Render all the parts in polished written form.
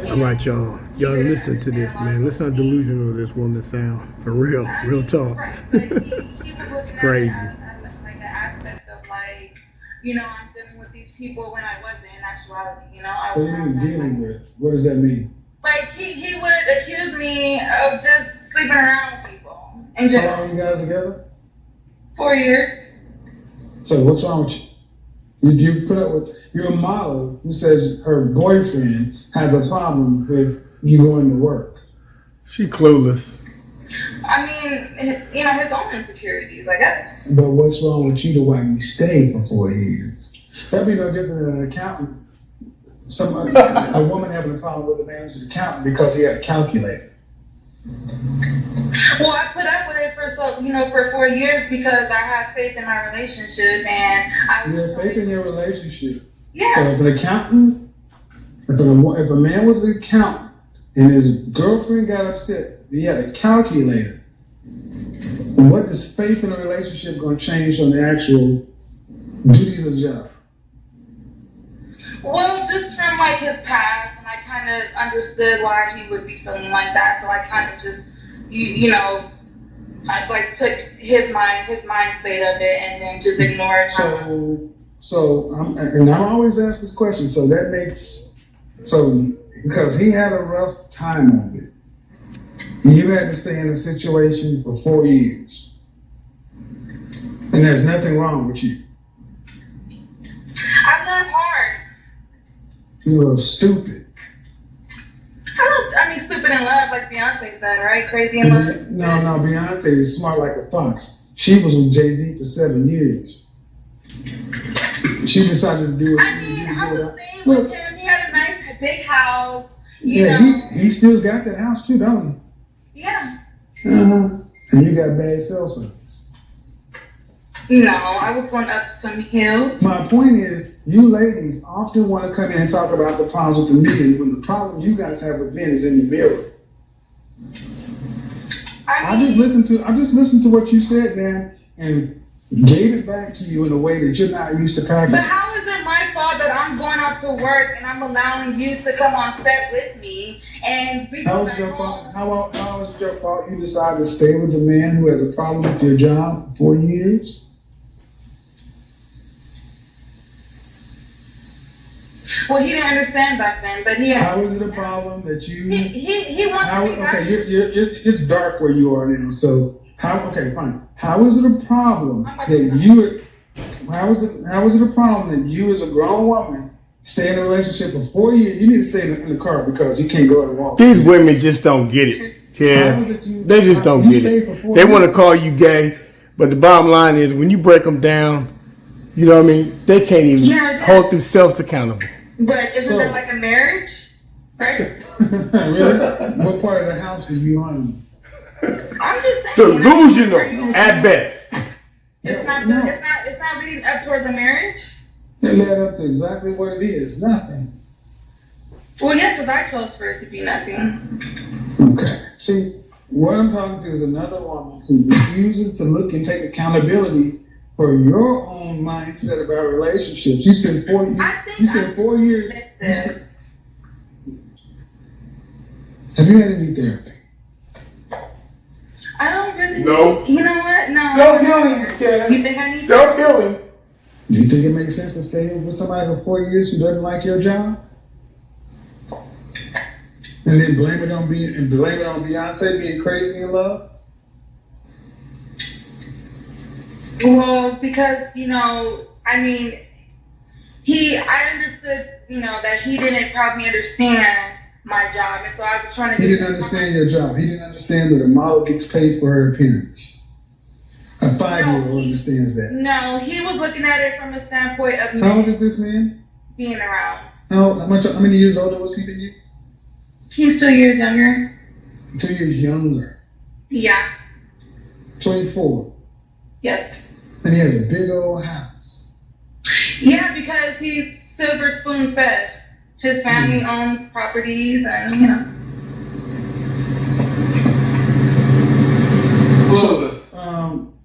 All right, y'all. Y'all listen to this, man. Listen how delusional this woman sound. For real. Real talk. It's crazy. Like an aspect of like, I'm dealing with these people when I wasn't in actuality. What do you mean dealing with? What does that mean? Like he would accuse me of just sleeping around with people. And just, how long are you guys together? 4 years. So what's wrong with you? You put up with, you're a model who says her boyfriend has a problem with you going to work. She clueless. I mean, his own insecurities, I guess. But what's wrong with you to why you stayed for 4 years? That'd be no different than an accountant. A woman having a problem with a man who's an accountant because he had a calculator. Well, I put up with it for 4 years because I had faith in my relationship, and you had faith in your relationship. Yeah. So if an accountant, if a man was an accountant and his girlfriend got upset, he had a calculator. What is faith in a relationship going to change from the actual duties of the job? Well, just from like his past, and I kind of understood why he would be feeling like that. So I kind of just, I like took his mind state of it, and then just ignored. And I always ask this question. So that makes because he had a rough time of it. You had to stay in a situation for 4 years, and there's nothing wrong with you. I love hard. You were stupid. Stupid in love, like Beyonce said, right? Crazy in love. No, Beyonce is smart like a fox. She was with Jay-Z for 7 years. She decided to do it. I was staying with him. He had a nice big house. He still got that house too, don't he? Yeah. And you got bad cell service. No, I was going up some hills. My point is, you ladies often want to come in and talk about the problems with the men when the problem you guys have with men is in the mirror. I just listened to what you said, man, and gave it back to you in a way that you're not used to packaging. But how is it my fault that I'm going out to work and I'm allowing you to come on set with me and we How was it your fault? How was it your fault you decided to stay with the man who has a problem with your job for 4 years? Well, he didn't understand back then, but he had. How is it a problem that you? He wants to be back. It's dark where you are now. So okay, fine. How is it a problem that you? How is it a problem that you, as a grown woman, stay in a relationship for 4 years? You need to stay in the car because you can't go and walk. These women just don't get it. Yeah, they just don't get it. They want to call you gay, but the bottom line is when you break them down, you know what I mean? They can't even hold themselves accountable. But isn't that like a marriage? Right? Really? What part of the house do you own? I'm just saying. Delusional at best. It's not leading up towards a marriage. It led up to exactly what it is. Nothing. Well, yeah, because I chose for it to be nothing. Okay. See, what I'm talking to is another woman who refuses to look and take accountability for your own mindset about relationships. You spend 4 years. Have you had any therapy? I don't really. No. You know what? No. Self-healing, Ken. You think I need self-healing? Do you think it makes sense to stay with somebody for 4 years who doesn't like your job? And then blame it on Beyonce being crazy in love? Well, because, I understood, that he didn't probably understand my job. And so I was trying to... He didn't understand your job. He didn't understand that a model gets paid for her appearance. A 5-year-old understands that. No, he was looking at it from a standpoint of... How old is this man? Being around. How many years older was he than you? He's 2 years younger. 2 years younger? Yeah. 24? Yes. And he has a big old house. Yeah, because he's silver spoon fed. His family owns properties and,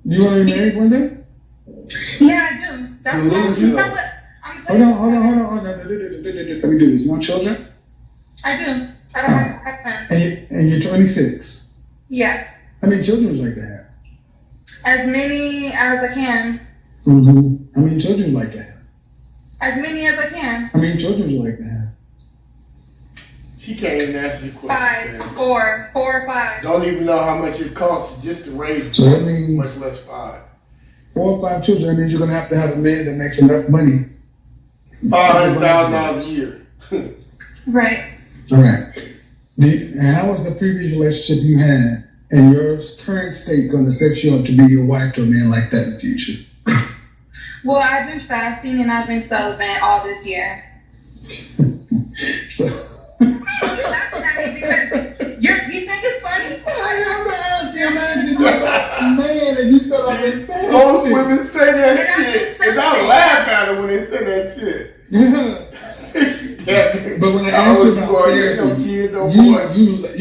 You want to be married one day? Yeah, I do. That's what I'm Hold on. Let me do this. You want children? I do. I don't have And you're 26. Yeah. How many children would you like to have? As many as I can. Mm-hmm. How many children would you like to have? As many as I can. How many children would you like to have? She can't even answer the question. 5, 4 or 5. Don't even know how much it costs just to raise. So that means much less 5. 4 or 5 children means you're going to have a man that makes enough money. $500,000 a year. Right. All right. And how was the previous relationship you had and your current state going to set you up to be your wife to a man like that in the future? Well, I've been fasting and I've been celibate all this year. So. You're laughing at me because you think it's funny? I'm asking you about a man and you said I've been fasting. Most women say that shit, and I laugh at her when they say that shit. But when I asked you about therapy,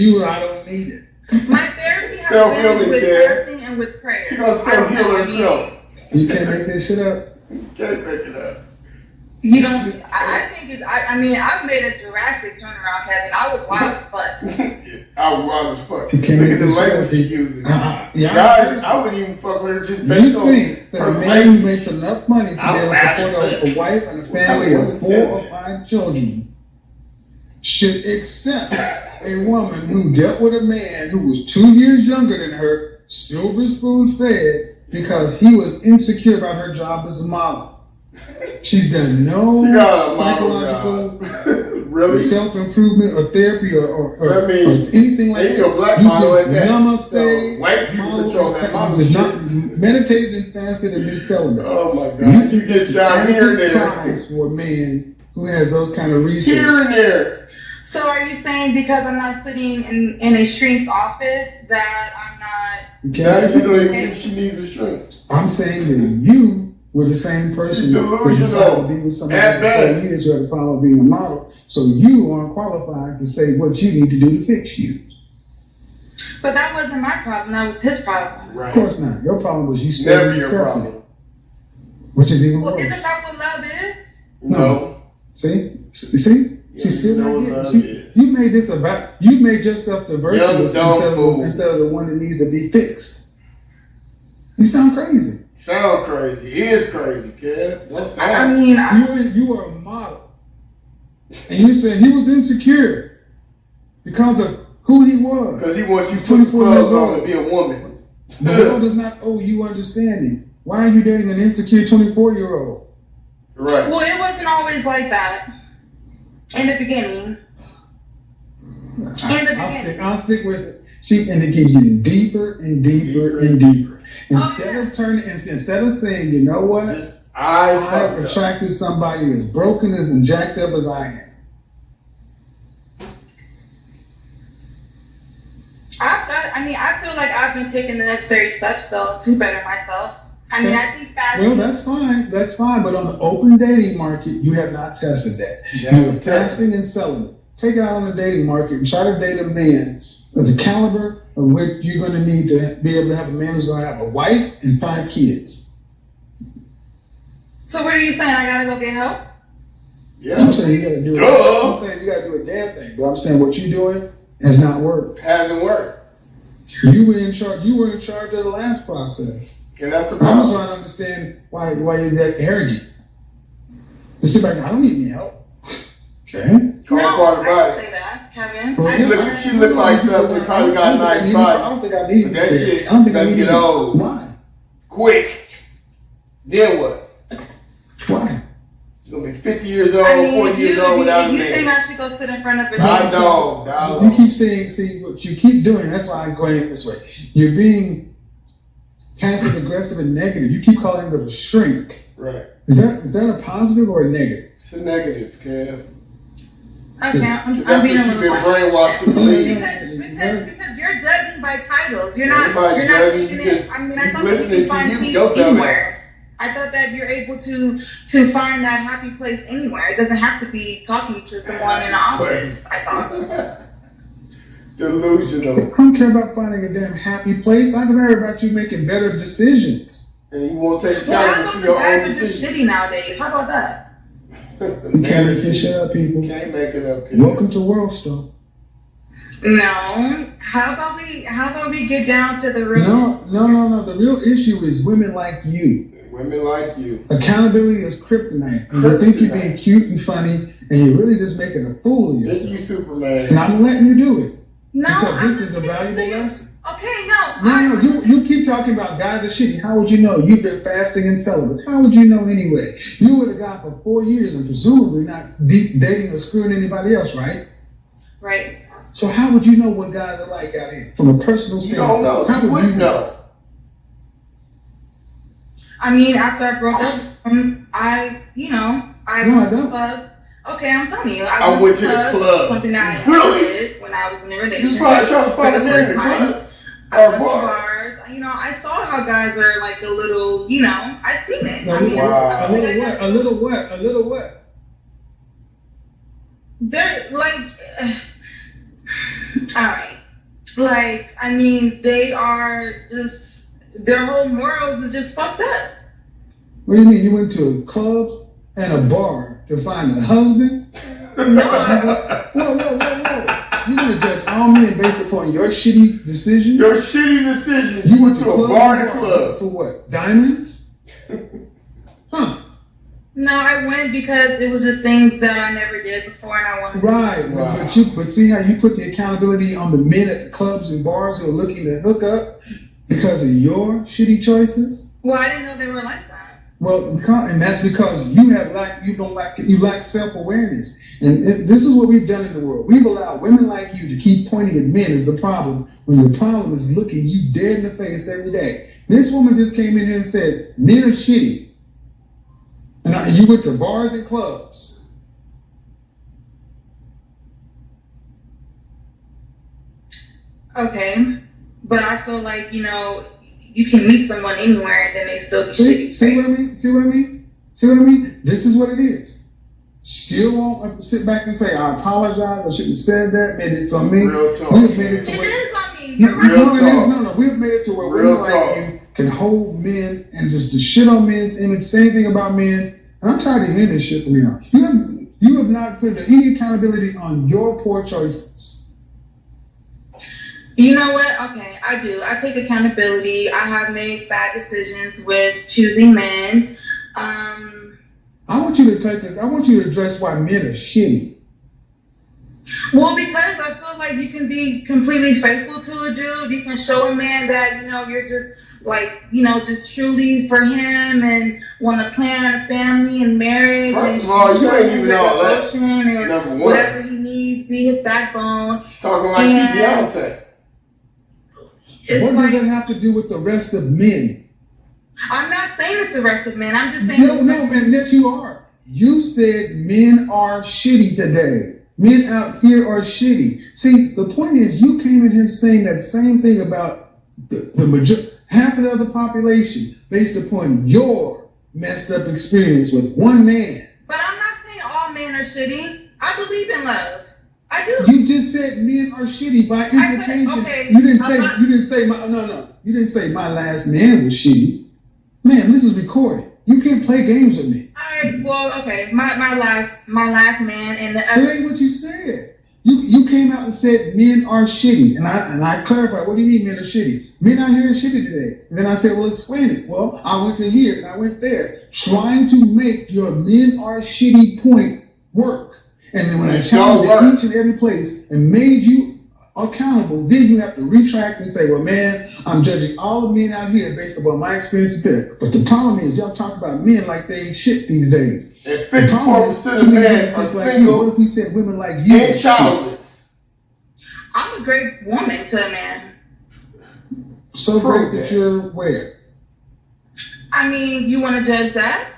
you I don't need it. My therapy has Self-healing, been with Kev. fasting and with prayer. She gonna self-heal herself. You can't make this shit up. You can't make it up. You don't. I think it's. I mean, I've made a drastic turnaround, Kevin. I was wild as fuck. I was wild as fuck. You can't Look make at the this language up. she uses. Yeah, Guys, I wouldn't even fuck with her just based on think that her a man language. who makes enough money to be able to support a wife and a family of 4 or 5 children should accept a woman who dealt with a man who was 2 years younger than her, silver spoon fed, because he was insecure about her job as a model. She's done no psychological really? self-improvement or therapy or anything like that. You're a black you model just like that. namaste. So white people control that model. It's not meditated and fasted and been celibate. Oh my God! You get y'all here and there. For a man who has those kind of resources. Here and there. So are you saying because I'm not sitting in a shrink's office that I'm not? Now you don't even think she needs a shrink. I'm saying that you were the same person who decided to be with somebody for 4 years who had a problem being a model. So you aren't qualified to say what you need to do to fix you. But that wasn't my problem. That was his problem. Right. Of course not. Your problem was you never your problem. Which is even worse. Well, isn't that what love is? No. See? She's still not getting it. You made this about, you made yourself the virtuous instead of the one that needs to be fixed. You sound crazy. Sound crazy. He is crazy, kid. I mean, you were a model. And you said he was insecure because of who he was. Because he wants you to put clothes on to be a woman. The world does not owe you understanding. Why are you dating an insecure 24-year-old? Right. Well, it wasn't always like that. In the beginning. I'll stick with it. And it keeps getting deeper and deeper and deeper. Instead of saying, you know what? I attracted somebody as broken as and jacked up as I am. I feel like I've been taking the necessary steps to better myself. I mean, I think that. Well, that's fine. But on the open dating market, you have not tested that. You're fasting and celibate. Take it out on the dating market and try to date a man of the caliber of which you're going to need to be able to have a man who's going to have a wife and 5 kids. So what are you saying? I got to go get help? Yeah. I'm saying you got to do it. I'm saying you got to do a damn thing. But I'm saying what you're doing has not worked. Hasn't worked. You were in charge. You were in charge of the last process. And that's the problem. I'm just trying to understand why you're that arrogant. To sit back, I don't need any help. Okay. I don't say that, Kevin. She looked like something that probably got a nice body. I don't think I need it. That shit I don't think I need get it. old. Why? Quick. Then what? Why? You're going to be 50 years old, 40 years old without a man. You think I should go sit in front of a I know. You keep saying, see, what you keep doing, that's why I'm going this way. You're being passive aggressive and negative. You keep calling it a shrink. Right. Is that a positive or a negative? It's a negative, Kev. Okay, I'm being been brainwashed to believe. Because you're judging by titles. You're not judging. taking it. I mean, I thought listening you find to you. peace Your anywhere. I thought that you're able to find that happy place anywhere. It doesn't have to be talking to someone in an office. I thought. Delusional. I don't care about finding a damn happy place. I care about you making better decisions. And you won't take accountability for your own decisions. Just shitty nowadays. How about that? You can't make this shit up, people. Can't make it up. Welcome to World Star. No. How about we get down to the real? No. The real issue is women like you. Women like you. Accountability is kryptonite. And you think you're being cute and funny, and you're really just making a fool of yourself. It's you, Superman. And I'm letting you do it. No, because this is a valuable lesson. Okay, No. You keep talking about guys are shitty. How would you know? You've been fasting and celibate. How would you know anyway? You were a guy for 4 years and presumably not dating or screwing anybody else, right? Right. So how would you know what guys are like out here from a personal standpoint? You don't know. How would you know? I mean, after I broke up, I went to clubs. Okay, I'm telling you, I went to the club. Something that I really did when I was in a relationship. You started trying to find a man in the club. I went to bars. I saw how guys are like a little. I've seen it. No, wow. A little what? They're like, all right. Like, they are just, their whole morals is just fucked up. What do you mean? You went to a club and a bar to find a husband? No. Whoa. You're going to judge all men based upon your shitty decisions? Your shitty decisions. You went to a bar and a club. For what? Diamonds? Huh. No, I went because it was just things that I never did before and I wanted to. Right. Wow. But see how you put the accountability on the men at the clubs and bars who are looking to hook up because of your shitty choices? Well, I didn't know they were like that. Well, and that's because you lack self-awareness. And this is what we've done in the world. We've allowed women like you to keep pointing at men as the problem when the problem is looking you dead in the face every day. This woman just came in here and said, men are shitty. And you went to bars and clubs. Okay. But I feel like, you can meet someone anywhere and then they still be shitty. See what I mean? This is what it is. Still won't sit back and say, I apologize, I shouldn't have said that, maybe it's on me. Real talk. We have made it to It is on me. No. We have made it to where women like you can hold men and just to shit on men's image, say anything about men. And I'm tired of hearing this shit from y'all. You have not put any accountability on your poor choices. You know what? Okay, I do. I take accountability. I have made bad decisions with choosing men. I want you to address why men are shitty. Well, because I feel like you can be completely faithful to a dude. You can show a man that, you're just just truly for him and want to plan a family and marriage. First of all, you ain't even all that. And whatever he needs, be his backbone. Talking like she Beyonce. What does that have to do with the rest of men? I'm not saying it's the rest of men. I'm just saying. No, man. Yes, you are. You said men are shitty today. Men out here are shitty. See, the point is, you came in here saying that same thing about the half of the population based upon your messed up experience with one man. But I'm not saying all men are shitty. I believe in love. I do. You just said men are shitty by implication. Okay, you didn't say my last man was shitty. Man, this is recorded. You can't play games with me. All right. Well, okay. My last man and the other. That ain't what you said. You came out and said men are shitty, and I clarified. What do you mean men are shitty? Men out here are shitty today. And then I said, well, explain it. Well, I went to here and I went there, trying to make your men are shitty point work. And then when I challenged it each and every place and made you accountable, then you have to retract and say, well, man, I'm judging all of men out here based upon my experience there. But the problem is, y'all talk about men like they ain't shit these days. And 54% of men are single. What if we said women like you and childless? I'm a great woman to a man. So great that you're where? You want to judge that?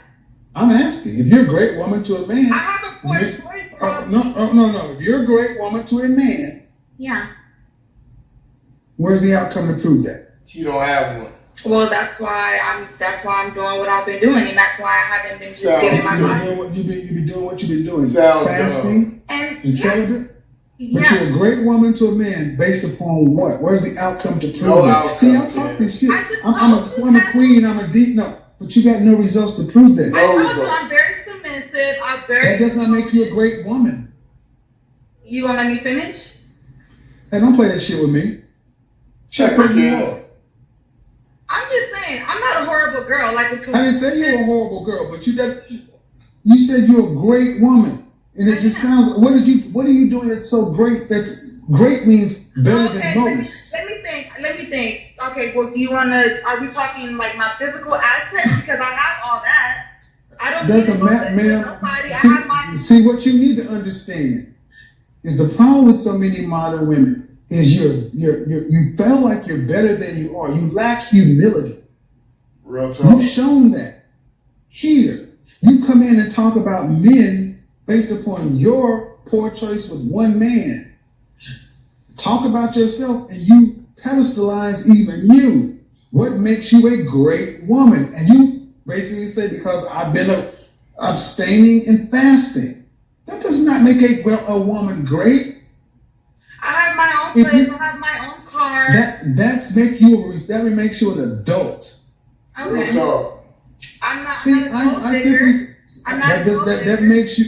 I'm asking. If you're a great woman to a man. I have a poor choice. No. If you're a great woman to a man. Yeah. Where's the outcome to prove that? You don't have one. Well, that's why I'm doing what I've been doing, and that's why I haven't been just giving my life. You've been doing what you've been doing. Fasting and celibate. But you're a great woman to a man based upon what? Where's the outcome to prove that? See, I'm talking shit. I'm a queen. I'm a deep. No, but you got no results to prove that. I'm very submissive. submissive. I'm very. That does not make you a great woman. You gonna let me finish? Hey, don't play that shit with me. Check her again. I'm just saying, I'm not a horrible girl. Like I didn't say you were a horrible girl, but you said you're a great woman, and it just sounds. What are you doing that's so great? That's great means better than most. Let me think. Okay, well, do you wanna? Are we talking like my physical assets? Because I have all that. I don't. Doesn't matter, ma'am. See, what you need to understand is the problem with so many modern women is you feel like you're better than you are. You lack humility. Real talk. You've shown that. Here, you come in and talk about men based upon your poor choice with one man. Talk about yourself and you pedestalize even you. What makes you a great woman? And you basically say, because I've been abstaining and fasting. That does not make a woman great. I have my own place. I have my own car. That makes you an adult. Okay. Real talk. I'm not. See,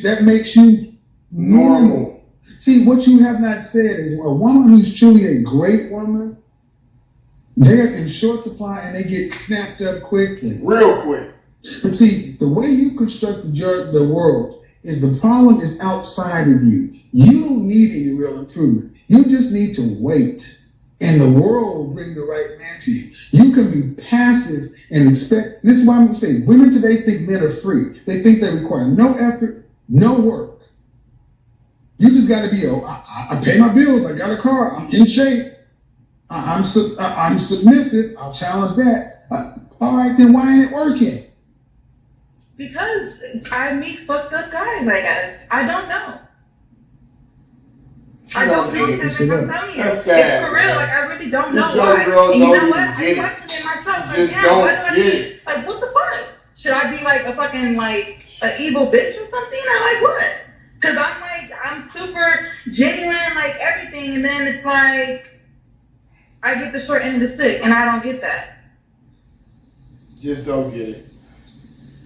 that makes you normal. See, what you have not said is a woman who's truly a great woman, they're in short supply and they get snapped up quickly. Real quick. But see, the way you've constructed the world is the problem is outside of you. You don't need any real improvement. You just need to wait. And the world will bring the right man to you. You can be passive and expect. This is why I'm going to say women today think men are free. They think they require no effort, no work. You just got to be, I pay my bills. I got a car. I'm in shape. I'm submissive. I'll challenge that. All right, then why ain't it working? Because I meet fucked up guys, I guess. I don't know. I don't know, Kevin. I'm telling you. It's for real. Like, I really don't know why. And you know what? I question myself. Like, yeah, what do I mean? Like, what the fuck? Should I be like a fucking, like, an evil bitch or something? Or like what? Because I'm super genuine, like everything. And then it's like, I get the short end of the stick. And I don't get that. Just don't get it.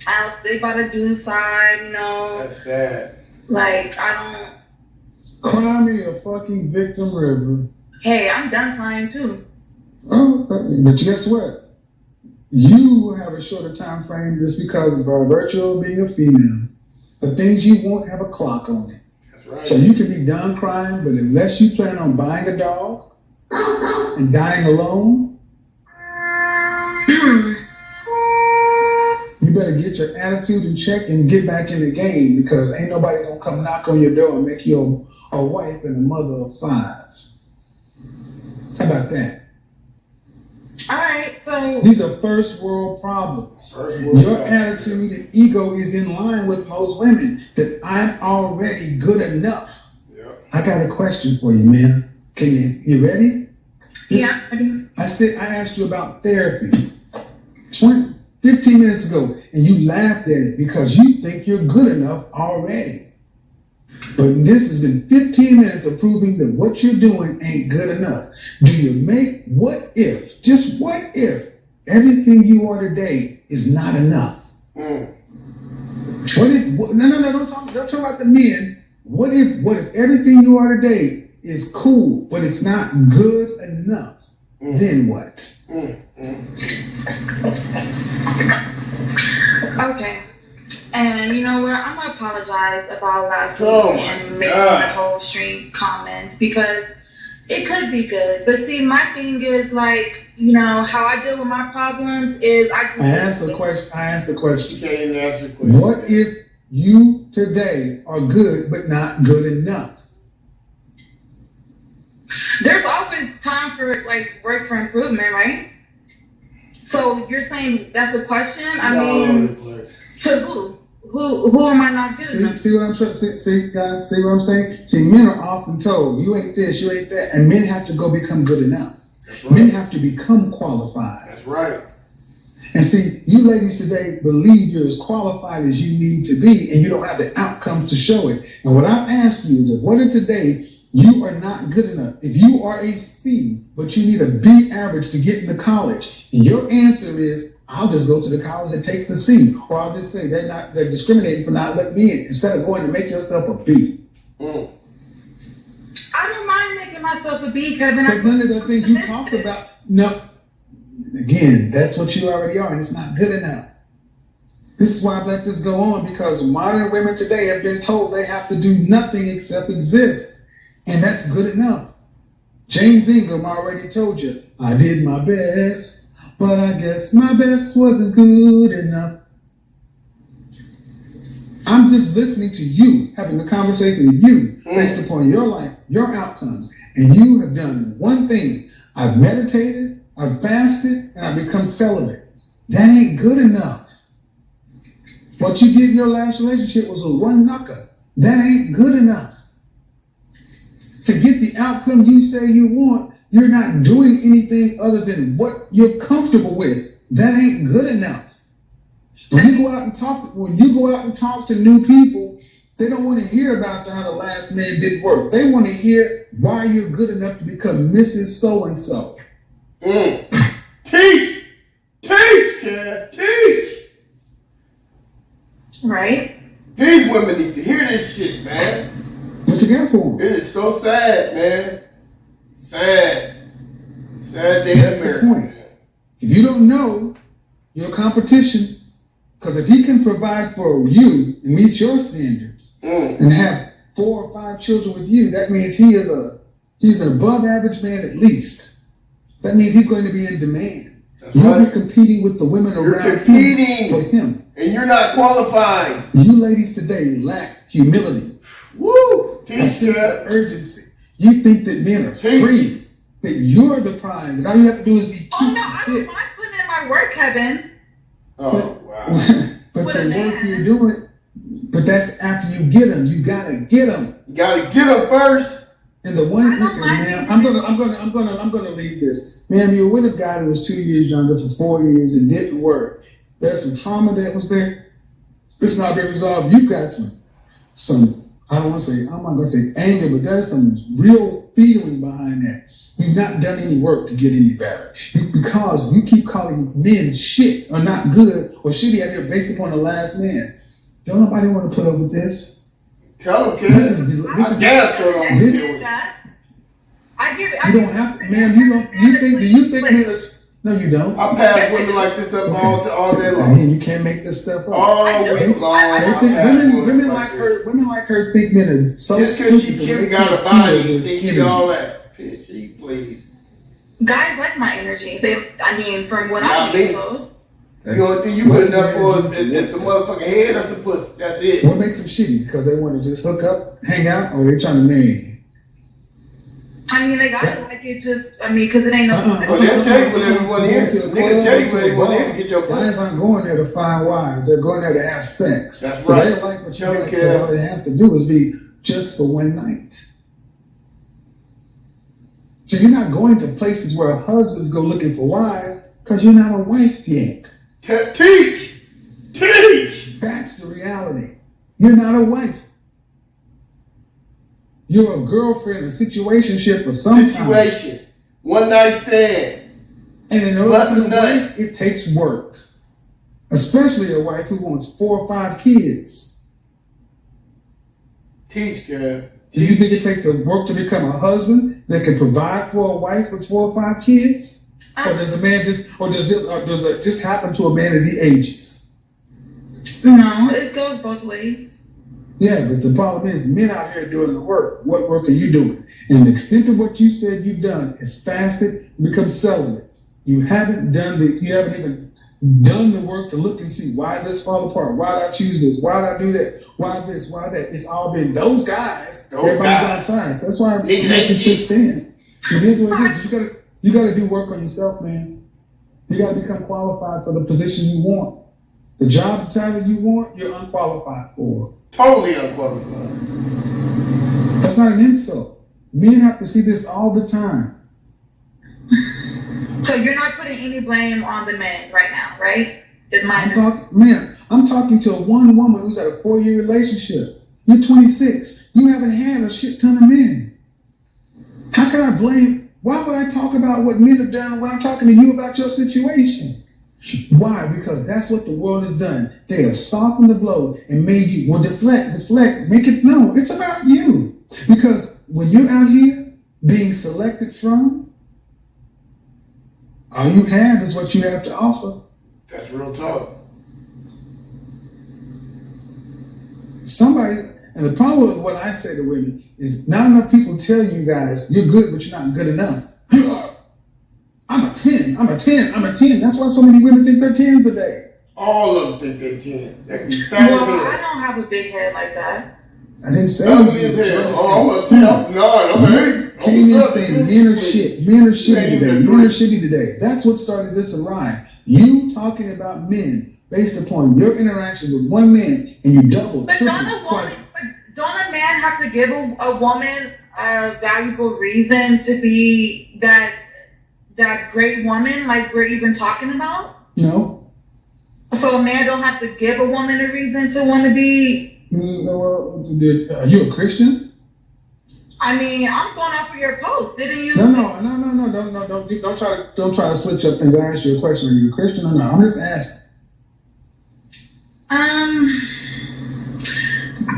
I'll stick by the dude's side, you know. That's sad. Like, I don't. Cry me a fucking victim river. Hey, I'm done crying too. Oh, but guess what? You have a shorter time frame just because of virtue of being a female. The things you want have a clock on it. That's right. So you can be done crying, but unless you plan on buying a dog and dying alone, you better get your attitude in check and get back in the game, because ain't nobody gonna come knock on your door and make you a wife and a mother of 5. How about that? All right, so these are first world problems. Your attitude and ego is in line with most women, that I'm already good enough. Yep. I got a question for you, man. You ready? Yeah, ready. I asked you about therapy 15 minutes ago, and you laughed at it because you think you're good enough already. But this has been 15 minutes of proving that what you're doing ain't good enough. Do you make just what if, everything you are today is not enough? No, don't talk about the men. What if everything you are today is cool, but it's not good enough? Then what? Okay. And you know what? I'm gonna apologize about laughing and making the whole stream comments, because it could be good. But see, my thing is, like, you know, how I deal with my problems is I asked the question. You can't even answer the question. What if you today are good but not good enough? There's always time for, like, work for improvement, right? So you're saying that's a question? I mean, to who? Who am I not good enough? See what I'm saying? See, guys, see what I'm saying? See, men are often told, you ain't this, you ain't that, and men have to go become good enough. That's right. Men have to become qualified. That's right. And see, you ladies today believe you're as qualified as you need to be, and you don't have the outcomes to show it. And what I'm asking you is, what if today you are not good enough? If you are a C, but you need a B average to get into college, and your answer is, I'll just go to the college it takes to C. Or I'll just say they're discriminating for not letting me in instead of going to make yourself a B. I don't mind making myself a B, Kevin. But none of the things you talked about, no. Again, that's what you already are, and it's not good enough. This is why I let this go on, because modern women today have been told they have to do nothing except exist. And that's good enough. James Ingram already told you, I did my best, but I guess my best wasn't good enough. I'm just listening to you, having a conversation with you based upon your life, your outcomes. And you have done one thing. I've meditated, I've fasted, and I've become celibate. That ain't good enough. What you did in your last relationship was a one knucker. That ain't good enough. To get the outcome you say you want, you're not doing anything other than what you're comfortable with. That ain't good enough. When you go out and talk to new people, they don't want to hear about how the last man did work. They want to hear why you're good enough to become Mrs. So-and-so. Teach, kid, teach. Right? These women need to hear this shit, man. What you got for them? It is so sad, man. Sad day in That's America. the point. If you don't know your competition, because if he can provide for you and meet your standards and have 4 or 5 children with you, that means he's an above average man at least. That means he's going to be in demand. You'll be competing with the women around him for him. And you're not qualified. You ladies today lack humility. Woo! A sense of urgency. You think that men are free, that you're the prize, and all you have to do is be cute. Oh no, I don't mind putting in my work, Kevin. Oh, wow. But the work you're doing, but that's after you get them. You gotta get them. You gotta get them first. And the one thing, man, I'm gonna leave this. Ma'am, you're with a guy who was 2 years younger for 4 years and didn't work. There's some trauma that was there. It's not been resolved. You've got some. I'm not gonna say anger, but there's some real feeling behind that. You've not done any work to get any better. Because you keep calling men shit or not good or shitty out here based upon the last man. Don't nobody want to put up with this. Tell them, kid. I give it. You don't have to, ma'am. Do you think men are... No, you don't. I pass women like this up all day long. I mean, you can't make this stuff up. All week long. They think women like her think men are so just because she got a body, you think she all that. Please. Guys like my energy. From what I'm being told. The only thing you putting up for is some motherfucking head or some pussy. That's it. What makes them shitty? Because they want to just hook up, hang out, or they trying to marry you? They got it like it just, because it ain't no. Well, they'll tell you what everyone here. Nigga tell you what everyone here to get your pussy. Guys aren't going there to find wives. They're going there to have sex. That's so right. They like what you got, because all it has to do is be just for one night. So you're not going to places where husbands go looking for wives because you're not a wife yet. Teach! That's the reality. You're not a wife. You're a girlfriend, a situationship, or some situation. One night stand. And in order to be a wife, it takes work. Especially a wife who wants 4 or 5 kids. Teach, girl. Do you think it takes work to become a husband that can provide for a wife with 4 or 5 kids? Or does it just happen to a man as he ages? No, it goes both ways. Yeah, but the problem is men out here doing the work. What work are you doing? And the extent of what you said you've done is fasted, become celibate. You haven't even done the work to look and see why this fall apart, why did I choose this, why did I do that, why this, why that. It's all been those guys. Everybody's outside. So that's why I make this shit stand. It is what it is. You gotta do work on yourself, man. You gotta become qualified for the position you want. The job title you want, you're unqualified for. Totally unqualified. That's not an insult. Men have to see this all the time. So you're not putting any blame on the men right now, right? I'm talking to one woman who's had a 4-year relationship. You're 26. You haven't had a shit ton of men. How can I blame? Why would I talk about what men have done when I'm talking to you about your situation? Why? Because that's what the world has done. They have softened the blow and made you, well, deflect, make it, no, it's about you. Because when you're out here being selected from, all you have is what you have to offer. That's real talk. Somebody, and the problem with what I say to women is not enough people tell you guys, you're good, but you're not good enough. I'm a 10, I'm a 10, I'm a 10. That's why so many women think they're 10s today. All of them think they're 10. That can be fat as Well, hell. I don't have a big head like that. I didn't say Ugly as hell. Oh, I'm a 10. No, I'm an 8. Came in saying men are shit. Men are shitty today. Men are shitty today. That's what started this awry. You talking about men based upon your interaction with one man and you double, But triple, don't a man have to give a woman a valuable reason to be that great woman like we're even talking about? No. So a man don't have to give a woman a reason to want to be. Are you a Christian? I mean, I'm going off of your post. Didn't you? No. Don't try to switch up things. I asked you a question. Are you a Christian or not? I'm just asking.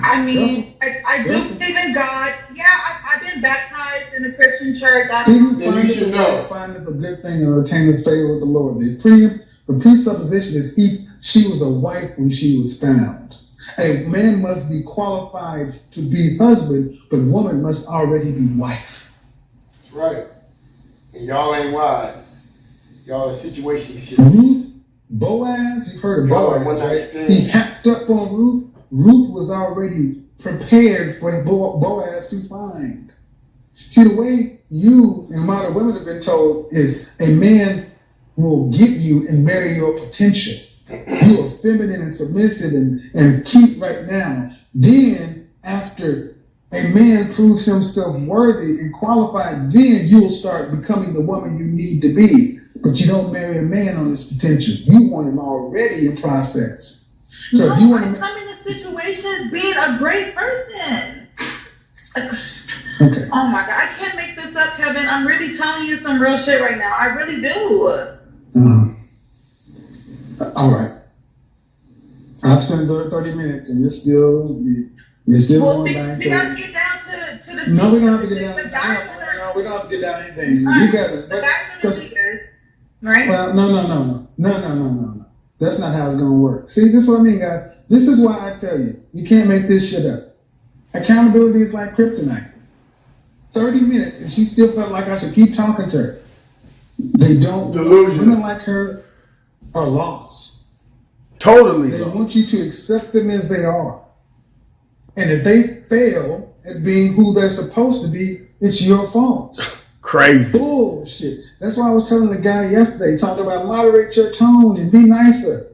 I mean, I do believe in God. Yeah, I've been baptized in a Christian church. You should know. Find it a good thing or attain favor with the Lord. The presupposition is she was a wife when she was found. A man must be qualified to be husband, but woman must already be wife. That's right. And y'all ain't wise. Y'all are situationship. Ruth, Boaz, you've heard of Boaz, right? He hacked up on Ruth. Ruth was already prepared for Boaz to find. See, the way you and modern women have been told is a man will get you and marry your potential. You are feminine and submissive and cute right now. Then, after a man proves himself worthy and qualified, then you'll start becoming the woman you need to be. But you don't marry a man on his potential. You want him already in process. So no, if you want I'm coming to situations being a great person. Okay. Oh my God, I can't make this up, Kevin. I'm really telling you some real shit right now. I really do. All right. I've spent 30 minutes and you're still going back to... We got to get down to the... No, we don't have to get down. No, we don't have to get down anything. You got us. The guys are the leaders, right? Well, no. That's not how it's going to work. See, this is what I mean, guys. This is why I tell you, you can't make this shit up. Accountability is like kryptonite. 30 minutes and she still felt like I should keep talking to her. They don't. Delusional. Women like her are lost. Totally They lost. want you to accept them as they are. And if they fail at being who they're supposed to be, it's your fault. Crazy. Bullshit. That's why I was telling the guy yesterday, talking about moderate your tone and be nicer.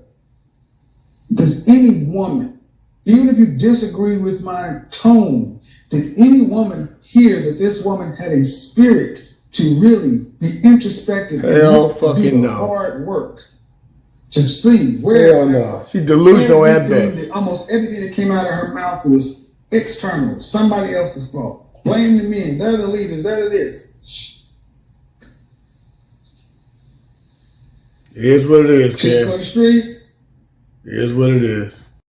Does any woman, even if you disagree with my tone, did any woman hear that this woman had a spirit to really be introspective Hell and fucking do the no. hard work to see where... Hell no. She delusional at best. Almost everything that came out of her mouth was external, somebody else's fault. Blame the men, they're the leaders, they're this. It is what it is, Chick kid. on the streets. It is what it is.